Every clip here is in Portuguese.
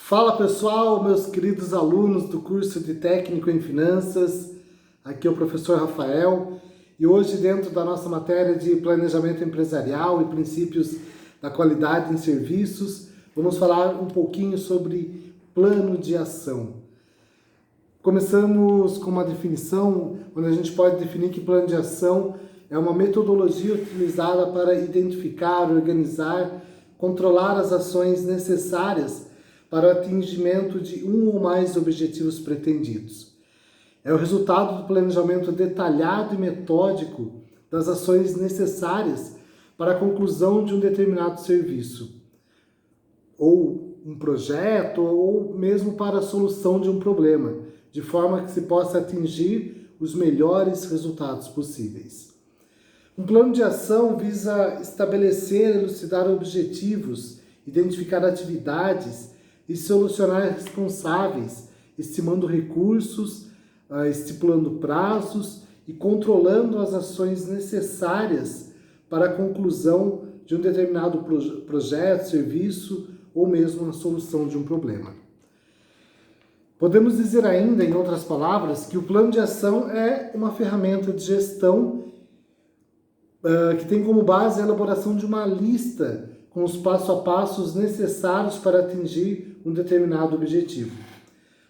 Fala pessoal, meus queridos alunos do curso de Técnico em Finanças, aqui é o professor Rafael e hoje dentro da nossa matéria de Planejamento Empresarial e Princípios da Qualidade em Serviços, vamos falar um pouquinho sobre plano de ação. Começamos com uma definição, onde a gente pode definir que plano de ação é uma metodologia utilizada para identificar, organizar, controlar as ações necessárias para o atingimento de um ou mais objetivos pretendidos. É o resultado do planejamento detalhado e metódico das ações necessárias para a conclusão de um determinado serviço, ou um projeto, ou mesmo para a solução de um problema, de forma que se possa atingir os melhores resultados possíveis. Um plano de ação visa estabelecer e elucidar objetivos, identificar atividades e solucionar responsáveis, estimando recursos, estipulando prazos e controlando as ações necessárias para a conclusão de um determinado projeto, serviço ou mesmo a solução de um problema. Podemos dizer ainda, em outras palavras, que o plano de ação é uma ferramenta de gestão que tem como base a elaboração de uma lista com os passo a passos necessários para atingir um determinado objetivo.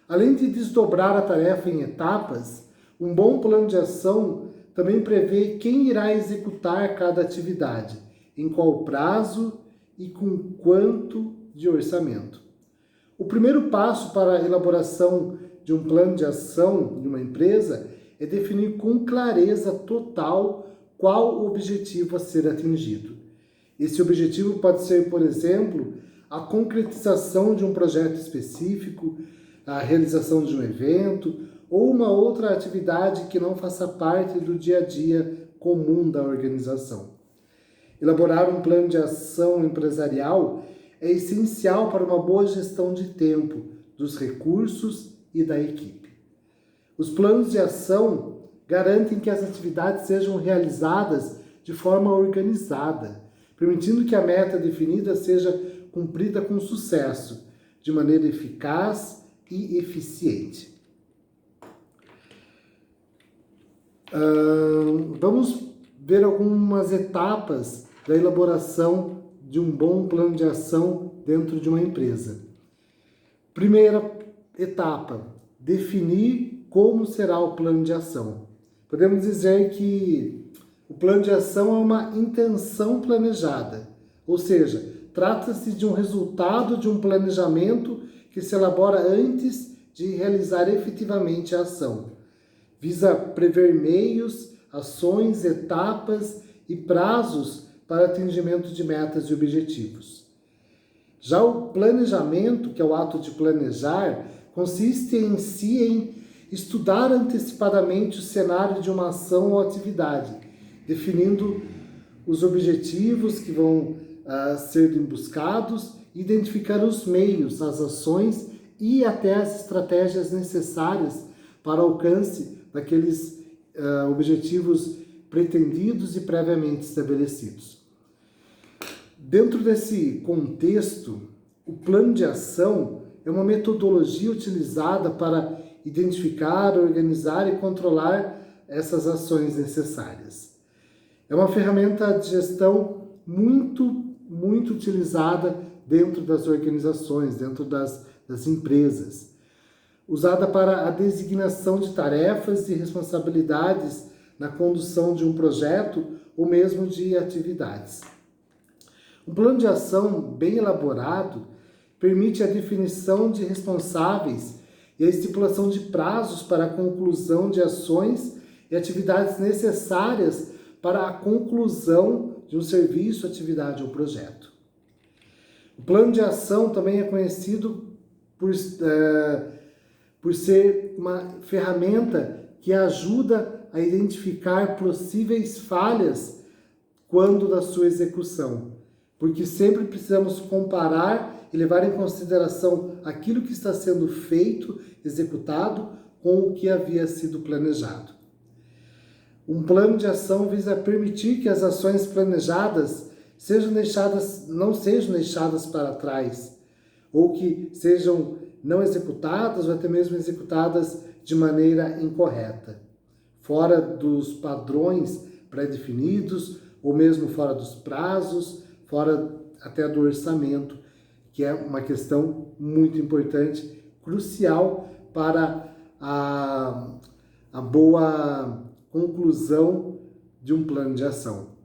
Além de desdobrar a tarefa em etapas, um bom plano de ação também prevê quem irá executar cada atividade, em qual prazo e com quanto de orçamento. O primeiro passo para a elaboração de um plano de ação de uma empresa é definir com clareza total qual o objetivo a ser atingido. Esse objetivo pode ser, por exemplo, a concretização de um projeto específico, a realização de um evento ou uma outra atividade que não faça parte do dia a dia comum da organização. Elaborar um plano de ação empresarial é essencial para uma boa gestão de tempo, dos recursos e da equipe. Os planos de ação garantem que as atividades sejam realizadas de forma organizada, permitindo que a meta definida seja cumprida com sucesso, de maneira eficaz e eficiente. Vamos ver algumas etapas da elaboração de um bom plano de ação dentro de uma empresa. Primeira etapa, definir como será o plano de ação. Podemos dizer que o plano de ação é uma intenção planejada, ou seja, trata-se de um resultado de um planejamento que se elabora antes de realizar efetivamente a ação. Visa prever meios, ações, etapas e prazos para atingimento de metas e objetivos. Já o planejamento, que é o ato de planejar, consiste em si em estudar antecipadamente o cenário de uma ação ou atividade, definindo os objetivos que vão ser buscados, identificar os meios, as ações e até as estratégias necessárias para o alcance daqueles objetivos pretendidos e previamente estabelecidos. Dentro desse contexto, o plano de ação é uma metodologia utilizada para identificar, organizar e controlar essas ações necessárias. É uma ferramenta de gestão muito utilizada dentro das organizações, dentro das empresas, usada para a designação de tarefas e responsabilidades na condução de um projeto ou mesmo de atividades. Um plano de ação bem elaborado permite a definição de responsáveis e a estipulação de prazos para a conclusão de ações e atividades necessárias para a conclusão de um serviço, atividade ou projeto. O plano de ação também é conhecido por ser uma ferramenta que ajuda a identificar possíveis falhas quando da sua execução, porque sempre precisamos comparar e levar em consideração aquilo que está sendo feito, executado, com o que havia sido planejado. Um plano de ação visa permitir que as ações planejadas não sejam deixadas para trás, ou que sejam não executadas ou até mesmo executadas de maneira incorreta, fora dos padrões pré-definidos ou mesmo fora dos prazos, fora até do orçamento, que é uma questão muito importante, crucial para a boa conclusão de um plano de ação.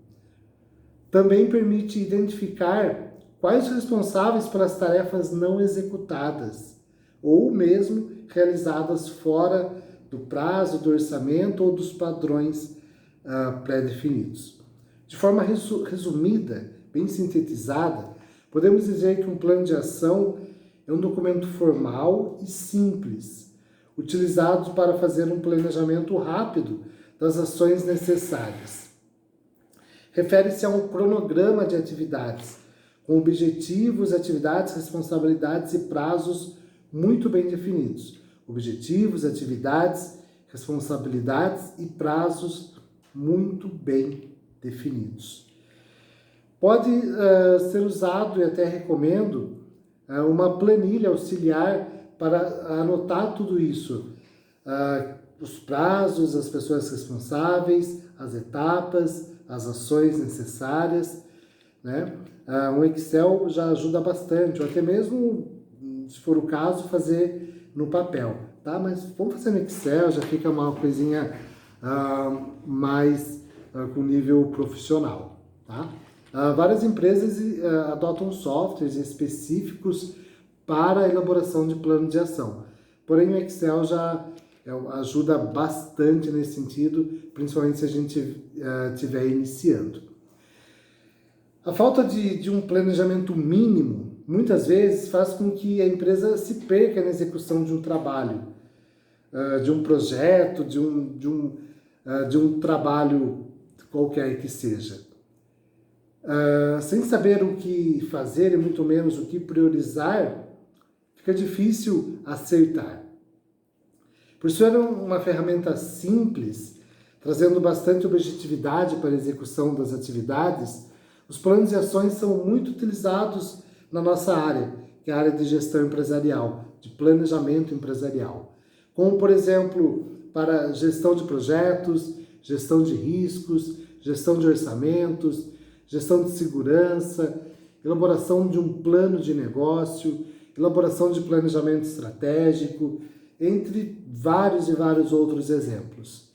Também permite identificar quais os responsáveis pelas tarefas não executadas, ou mesmo realizadas fora do prazo, do orçamento ou dos padrões pré-definidos. De forma resumida, bem sintetizada, podemos dizer que um plano de ação é um documento formal e simples, utilizado para fazer um planejamento rápido das ações necessárias. Refere-se a um cronograma de atividades, com objetivos, atividades, responsabilidades e prazos muito bem definidos. Objetivos, atividades, responsabilidades e prazos muito bem definidos. Pode ser usado, e até recomendo, uma planilha auxiliar para anotar tudo isso. Os prazos, as pessoas responsáveis, as etapas, as ações necessárias, né? Um Excel já ajuda bastante, ou até mesmo, se for o caso, fazer no papel, tá? Mas vamos fazer no Excel, já fica uma coisinha mais com nível profissional, tá? Várias empresas adotam softwares específicos para a elaboração de plano de ação, porém o Excel já ajuda bastante nesse sentido, principalmente se a gente estiver iniciando. A falta de um planejamento mínimo, muitas vezes, faz com que a empresa se perca na execução de um trabalho, de um projeto, de um trabalho qualquer que seja. Sem saber o que fazer e muito menos o que priorizar, fica difícil acertar. Por ser uma ferramenta simples, trazendo bastante objetividade para a execução das atividades, os planos de ações são muito utilizados na nossa área, que é a área de gestão empresarial, de planejamento empresarial. Como, por exemplo, para gestão de projetos, gestão de riscos, gestão de orçamentos, gestão de segurança, elaboração de um plano de negócio, elaboração de planejamento estratégico, entre vários e vários outros exemplos.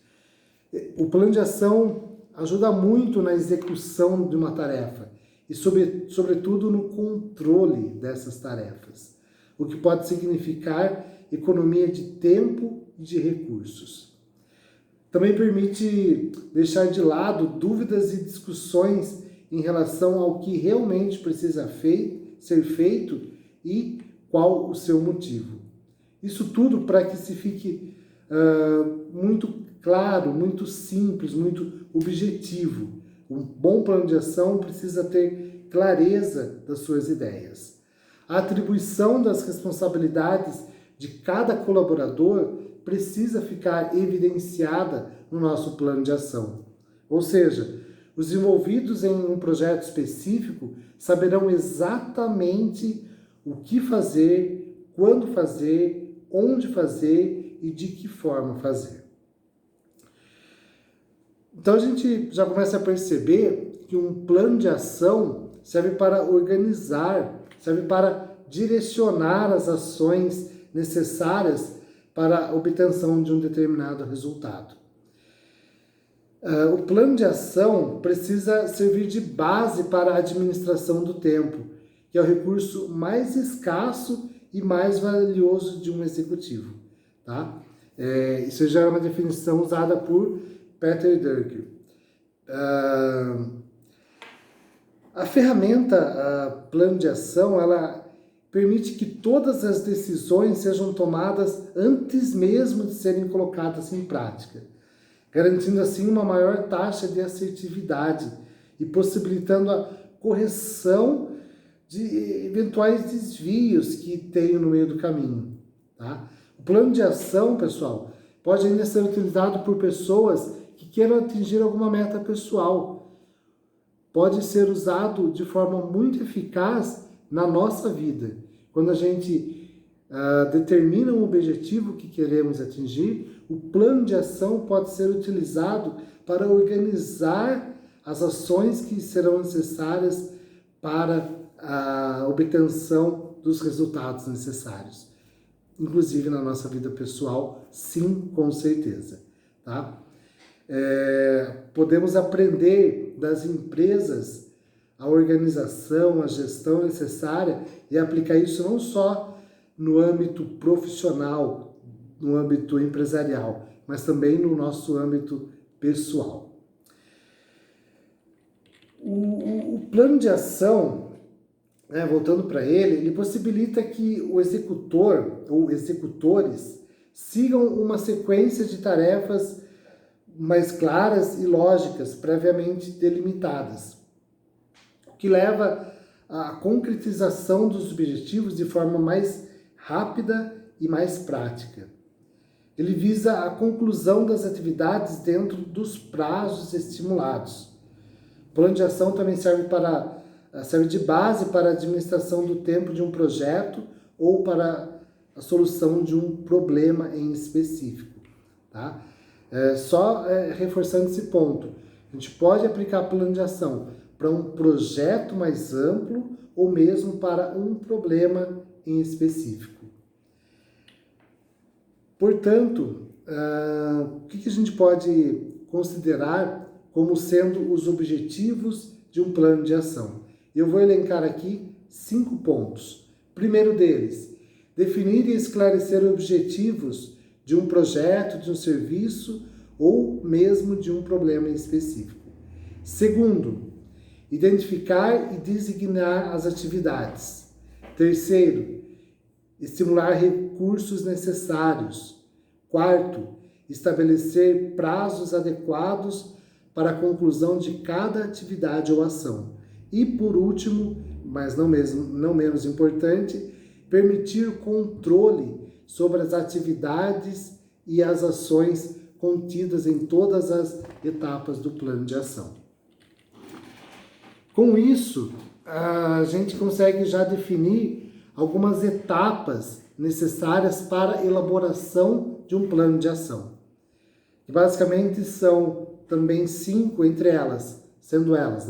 O plano de ação ajuda muito na execução de uma tarefa e, sobretudo, no controle dessas tarefas, o que pode significar economia de tempo e de recursos. Também permite deixar de lado dúvidas e discussões em relação ao que realmente precisa ser feito e qual o seu motivo. Isso tudo para que se fique muito claro, muito simples, muito objetivo. Um bom plano de ação precisa ter clareza das suas ideias. A atribuição das responsabilidades de cada colaborador precisa ficar evidenciada no nosso plano de ação. Ou seja, os envolvidos em um projeto específico saberão exatamente o que fazer, quando fazer, onde fazer e de que forma fazer. Então a gente já começa a perceber que um plano de ação serve para organizar, serve para direcionar as ações necessárias para a obtenção de um determinado resultado. O plano de ação precisa servir de base para a administração do tempo, que é o recurso mais escasso e mais valioso de um executivo. Tá? Isso já é uma definição usada por Peter Drucker. A ferramenta plano de ação, ela permite que todas as decisões sejam tomadas antes mesmo de serem colocadas em prática, garantindo assim uma maior taxa de assertividade e possibilitando a correção de eventuais desvios que tenham no meio do caminho. Tá? O plano de ação, pessoal, pode ainda ser utilizado por pessoas que queiram atingir alguma meta pessoal. Pode ser usado de forma muito eficaz na nossa vida, quando a gente determina um objetivo que queremos atingir, o plano de ação pode ser utilizado para organizar as ações que serão necessárias para a obtenção dos resultados necessários. Inclusive na nossa vida pessoal, sim, com certeza. Tá? Podemos aprender das empresas a organização, a gestão necessária e aplicar isso não só no âmbito profissional, no âmbito empresarial, mas também no nosso âmbito pessoal. O plano de ação, voltando para ele possibilita que o executor ou executores sigam uma sequência de tarefas mais claras e lógicas, previamente delimitadas, o que leva à concretização dos objetivos de forma mais rápida e mais prática. Ele visa a conclusão das atividades dentro dos prazos estimulados. O plano de ação também serve de base para a administração do tempo de um projeto ou para a solução de um problema em específico. Tá? Reforçando esse ponto, a gente pode aplicar plano de ação para um projeto mais amplo ou mesmo para um problema em específico. Portanto, o que a gente pode considerar como sendo os objetivos de um plano de ação? Eu vou elencar aqui 5 pontos. Primeiro deles, definir e esclarecer objetivos de um projeto, de um serviço ou mesmo de um problema em específico. Segundo, identificar e designar as atividades. Terceiro, estimular recursos necessários. Quarto, estabelecer prazos adequados para a conclusão de cada atividade ou ação. E por último, mas não menos importante, permitir controle sobre as atividades e as ações contidas em todas as etapas do plano de ação. Com isso, a gente consegue já definir algumas etapas necessárias para a elaboração de um plano de ação. E basicamente são também 5 entre elas, sendo elas,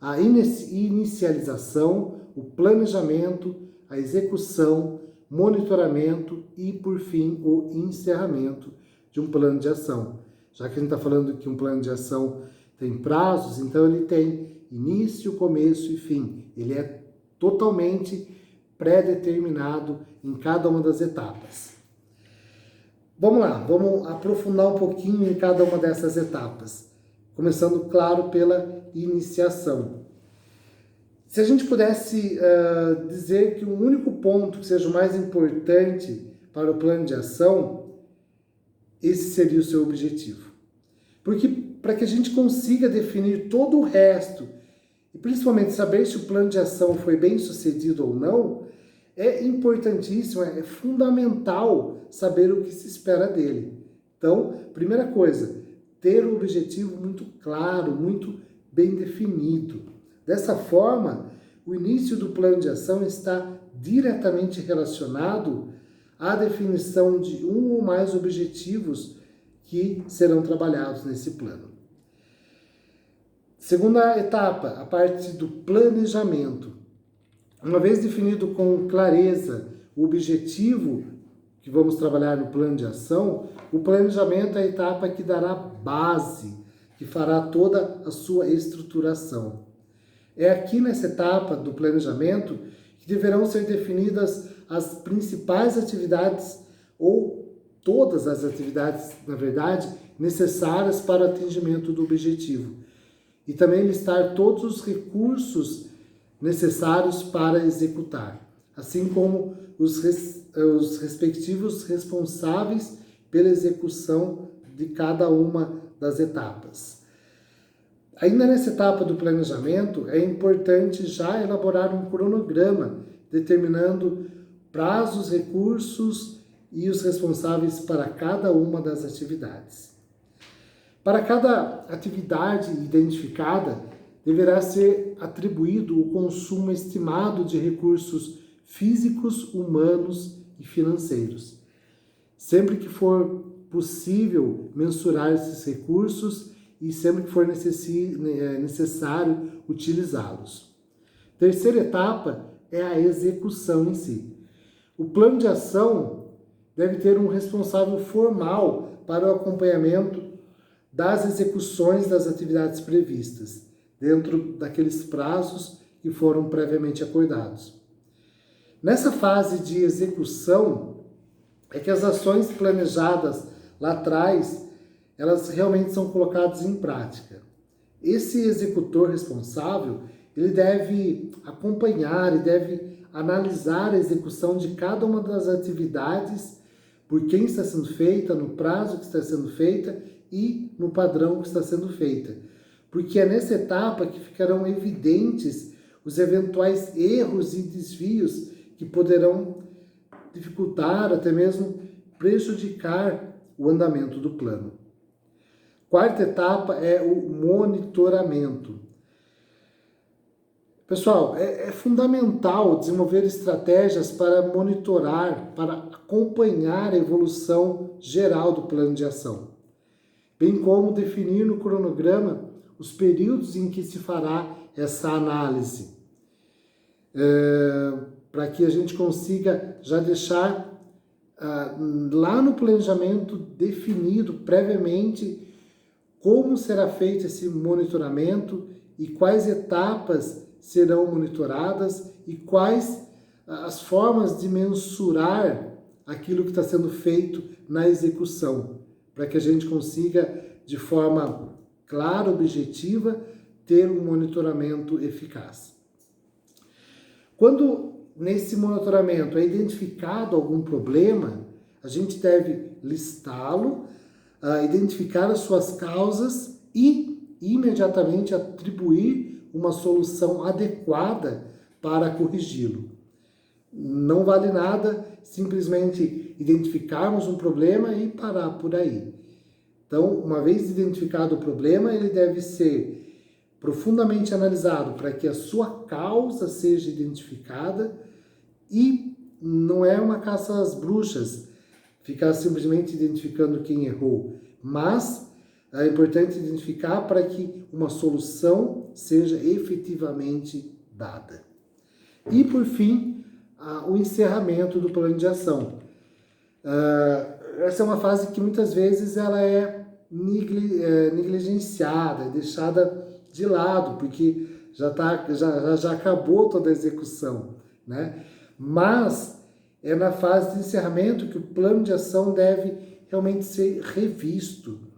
a inicialização, o planejamento, a execução, monitoramento e, por fim, o encerramento de um plano de ação. Já que a gente está falando que um plano de ação tem prazos, então ele tem início, começo e fim. Ele é totalmente pré-determinado em cada uma das etapas. Vamos lá, vamos aprofundar um pouquinho em cada uma dessas etapas. Começando, claro, pela iniciação. Se a gente pudesse dizer que o único ponto que seja o mais importante para o plano de ação, esse seria o seu objetivo. Porque para que a gente consiga definir todo o resto, e principalmente saber se o plano de ação foi bem sucedido ou não, é importantíssimo, é fundamental saber o que se espera dele. Então, primeira coisa, ter um objetivo muito claro, muito bem definido. Dessa forma, o início do plano de ação está diretamente relacionado à definição de um ou mais objetivos que serão trabalhados nesse plano. Segunda etapa, a parte do planejamento. Uma vez definido com clareza o objetivo que vamos trabalhar no plano de ação, o planejamento é a etapa que dará base, que fará toda a sua estruturação. É aqui nessa etapa do planejamento que deverão ser definidas as principais atividades ou todas as atividades, na verdade, necessárias para o atingimento do objetivo. E também listar todos os recursos necessários para executar, assim como os respectivos responsáveis pela execução de cada uma das etapas. Ainda nessa etapa do planejamento, é importante já elaborar um cronograma, determinando prazos, recursos e os responsáveis para cada uma das atividades. Para cada atividade identificada, deverá ser atribuído o consumo estimado de recursos físicos, humanos e financeiros. Sempre que for possível mensurar esses recursos e sempre que for necessário utilizá-los. Terceira etapa é a execução em si. O plano de ação deve ter um responsável formal para o acompanhamento das execuções das atividades previstas, dentro daqueles prazos que foram previamente acordados. Nessa fase de execução, é que as ações planejadas lá atrás, elas realmente são colocadas em prática. Esse executor responsável, ele deve acompanhar e deve analisar a execução de cada uma das atividades, por quem está sendo feita, no prazo que está sendo feita e no padrão que está sendo feita. Porque é nessa etapa que ficarão evidentes os eventuais erros e desvios que poderão dificultar, até mesmo prejudicar o andamento do plano. Quarta etapa é o monitoramento. Pessoal, é fundamental desenvolver estratégias para monitorar, para acompanhar a evolução geral do plano de ação, bem como definir no cronograma os períodos em que se fará essa análise, para que a gente consiga já deixar lá no planejamento definido previamente como será feito esse monitoramento e quais etapas serão monitoradas e quais as formas de mensurar aquilo que está sendo feito na execução, para que a gente consiga, de forma clara, objetiva, ter um monitoramento eficaz. Quando nesse monitoramento é identificado algum problema, a gente deve listá-lo, identificar as suas causas e imediatamente atribuir uma solução adequada para corrigi-lo. Não vale nada simplesmente identificarmos um problema e parar por aí. Então, uma vez identificado o problema, ele deve ser profundamente analisado para que a sua causa seja identificada e não é uma caça às bruxas, ficar simplesmente identificando quem errou, mas é importante identificar para que uma solução seja efetivamente dada. E, por fim, o encerramento do plano de ação. Essa é uma fase que muitas vezes ela é negligenciada, deixada de lado, porque já acabou toda a execução, né? Mas é na fase de encerramento que o plano de ação deve realmente ser revisto.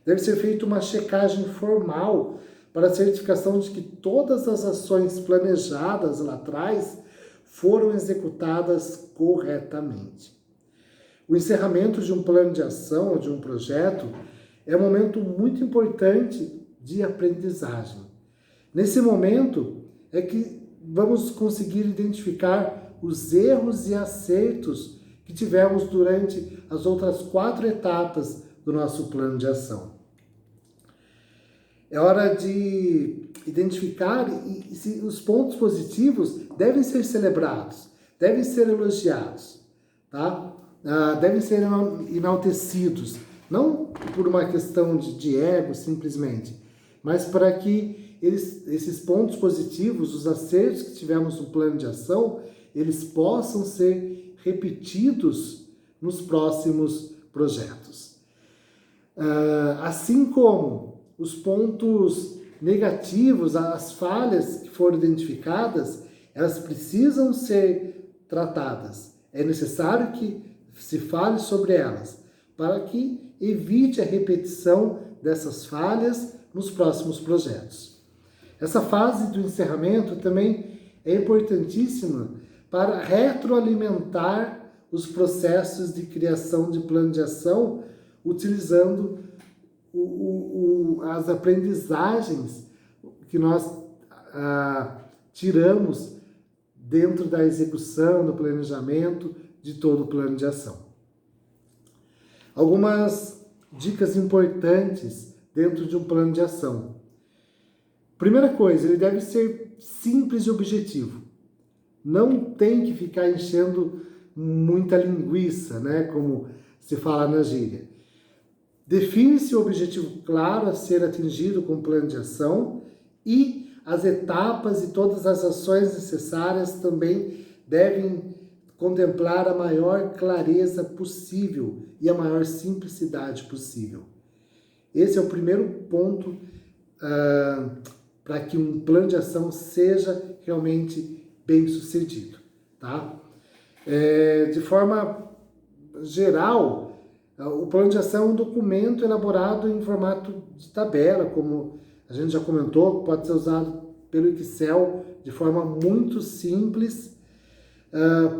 Deve ser feita uma checagem formal para a certificação de que todas as ações planejadas lá atrás foram executadas corretamente. O encerramento de um plano de ação ou de um projeto é um momento muito importante de aprendizagem. Nesse momento é que vamos conseguir identificar os erros e acertos que tivemos durante as outras 4 etapas do nosso plano de ação. É hora de identificar e se os pontos positivos devem ser celebrados, devem ser elogiados, tá? Devem ser enaltecidos, não por uma questão de ego simplesmente, mas para que esses pontos positivos, os acertos que tivemos no plano de ação, eles possam ser repetidos nos próximos projetos. Assim como os pontos negativos, as falhas que foram identificadas, elas precisam ser tratadas. É necessário que se fale sobre elas, para que evite a repetição dessas falhas nos próximos projetos. Essa fase do encerramento também é importantíssima para retroalimentar os processos de criação de plano de ação, utilizando as aprendizagens que nós tiramos dentro da execução, do planejamento de todo o plano de ação. Algumas dicas importantes dentro de um plano de ação. Primeira coisa, ele deve ser simples e objetivo. não tem que ficar enchendo muita linguiça, né, como se fala na gíria. Define-se o objetivo claro a ser atingido com o plano de ação e as etapas e todas as ações necessárias também devem contemplar a maior clareza possível e a maior simplicidade possível. Esse é o primeiro ponto para que um plano de ação seja realmente bem sucedido, tá? De forma geral, o plano de ação é um documento elaborado em formato de tabela, como a gente já comentou, pode ser usado pelo Excel de forma muito simples,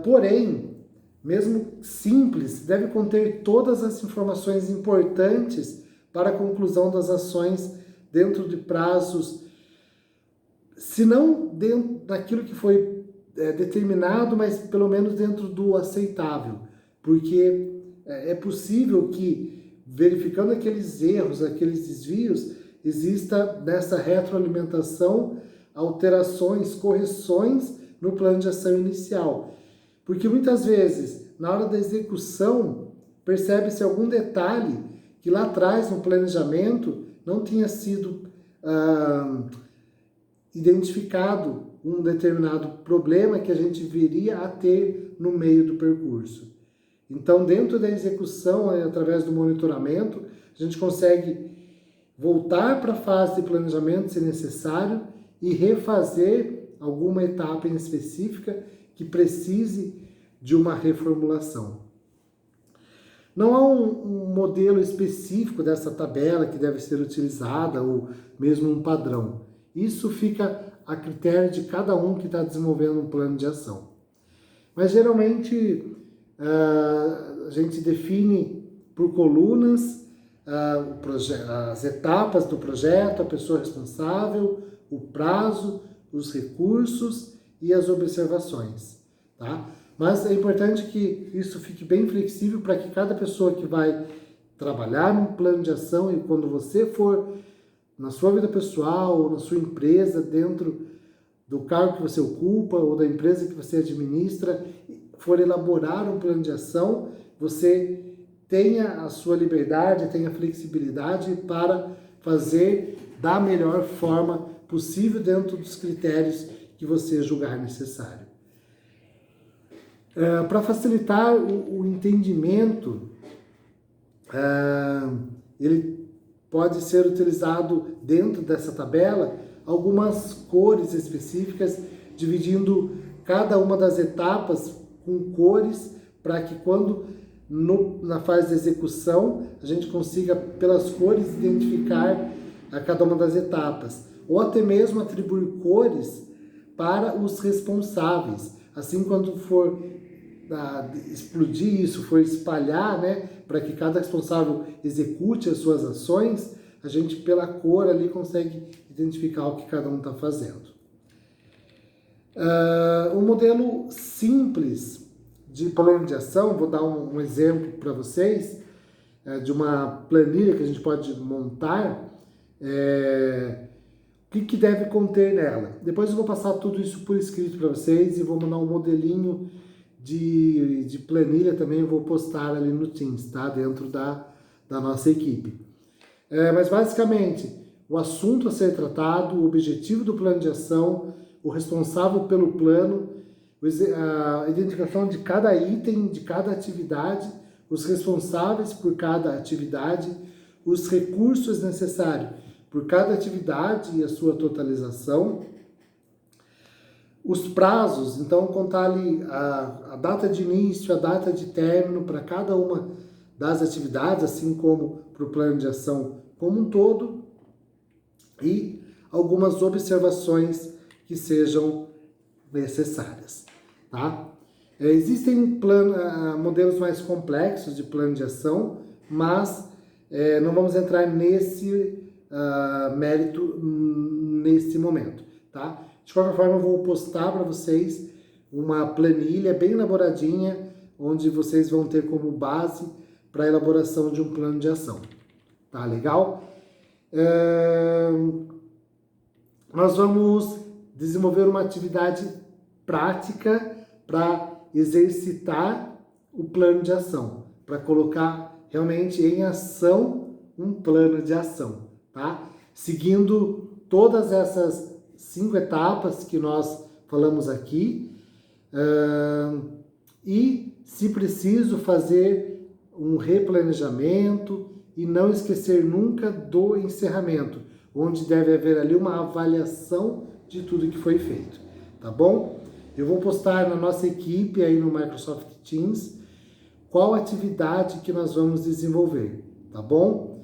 porém, mesmo simples, deve conter todas as informações importantes para a conclusão das ações dentro de prazos, se não dentro daquilo que foi determinado, mas pelo menos dentro do aceitável, porque é possível que, verificando aqueles erros, aqueles desvios, exista nessa retroalimentação alterações, correções no plano de ação inicial. Porque muitas vezes, na hora da execução, percebe-se algum detalhe que lá atrás, no planejamento, não tinha sido identificado um determinado problema que a gente viria a ter no meio do percurso. Então, dentro da execução, através do monitoramento, a gente consegue voltar para a fase de planejamento, se necessário, e refazer alguma etapa em específica que precise de uma reformulação. Não há um modelo específico dessa tabela que deve ser utilizada, ou mesmo um padrão. Isso fica a critério de cada um que está desenvolvendo um plano de ação. Mas, geralmente, a gente define por colunas as etapas do projeto, a pessoa responsável, o prazo, os recursos e as observações, tá? Mas é importante que isso fique bem flexível para que cada pessoa que vai trabalhar num plano de ação, e quando você for na sua vida pessoal ou na sua empresa, dentro do cargo que você ocupa ou da empresa que você administra, for elaborar um plano de ação, você tenha a sua liberdade, tenha flexibilidade para fazer da melhor forma possível dentro dos critérios que você julgar necessário. Para facilitar o entendimento, ele pode ser utilizado dentro dessa tabela algumas cores específicas, dividindo cada uma das etapas com cores, para que quando na fase de execução a gente consiga, pelas cores, identificar a cada uma das etapas, ou até mesmo atribuir cores para os responsáveis. Assim, quando for explodir isso, for espalhar, né, para que cada responsável execute as suas ações, a gente, pela cor ali, consegue identificar o que cada um está fazendo. Um modelo simples de plano de ação, vou dar um exemplo para vocês, de uma planilha que a gente pode montar, o que deve conter nela. Depois eu vou passar tudo isso por escrito para vocês e vou mandar um modelinho de planilha também, eu vou postar ali no Teams, tá? Dentro da nossa equipe. Mas basicamente, o assunto a ser tratado, o objetivo do plano de ação, o responsável pelo plano, a identificação de cada item, de cada atividade, os responsáveis por cada atividade, os recursos necessários por cada atividade e a sua totalização, os prazos, então contar ali a data de início, a data de término para cada uma das atividades, assim como para o plano de ação como um todo, e algumas observações que sejam necessárias, tá? Existem modelos mais complexos de plano de ação, mas não vamos entrar nesse mérito nesse momento, tá? De qualquer forma, eu vou postar para vocês uma planilha bem elaboradinha, onde vocês vão ter como base para a elaboração de um plano de ação. Tá legal? Nós vamos desenvolver uma atividade prática para exercitar o plano de ação, para colocar realmente em ação um plano de ação, tá? Seguindo todas essas 5 etapas que nós falamos aqui, e, se preciso, fazer um replanejamento e não esquecer nunca do encerramento, onde deve haver ali uma avaliação de tudo que foi feito, tá bom? Eu vou postar na nossa equipe aí no Microsoft Teams qual atividade que nós vamos desenvolver, tá bom?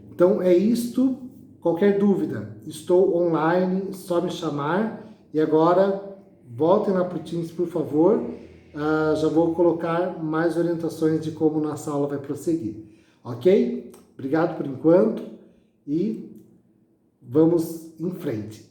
Então é isto. Qualquer dúvida, estou online, só me chamar. E agora, voltem lá para o Teams, por favor. Já vou colocar mais orientações de como nossa aula vai prosseguir. Ok? Obrigado por enquanto e vamos em frente.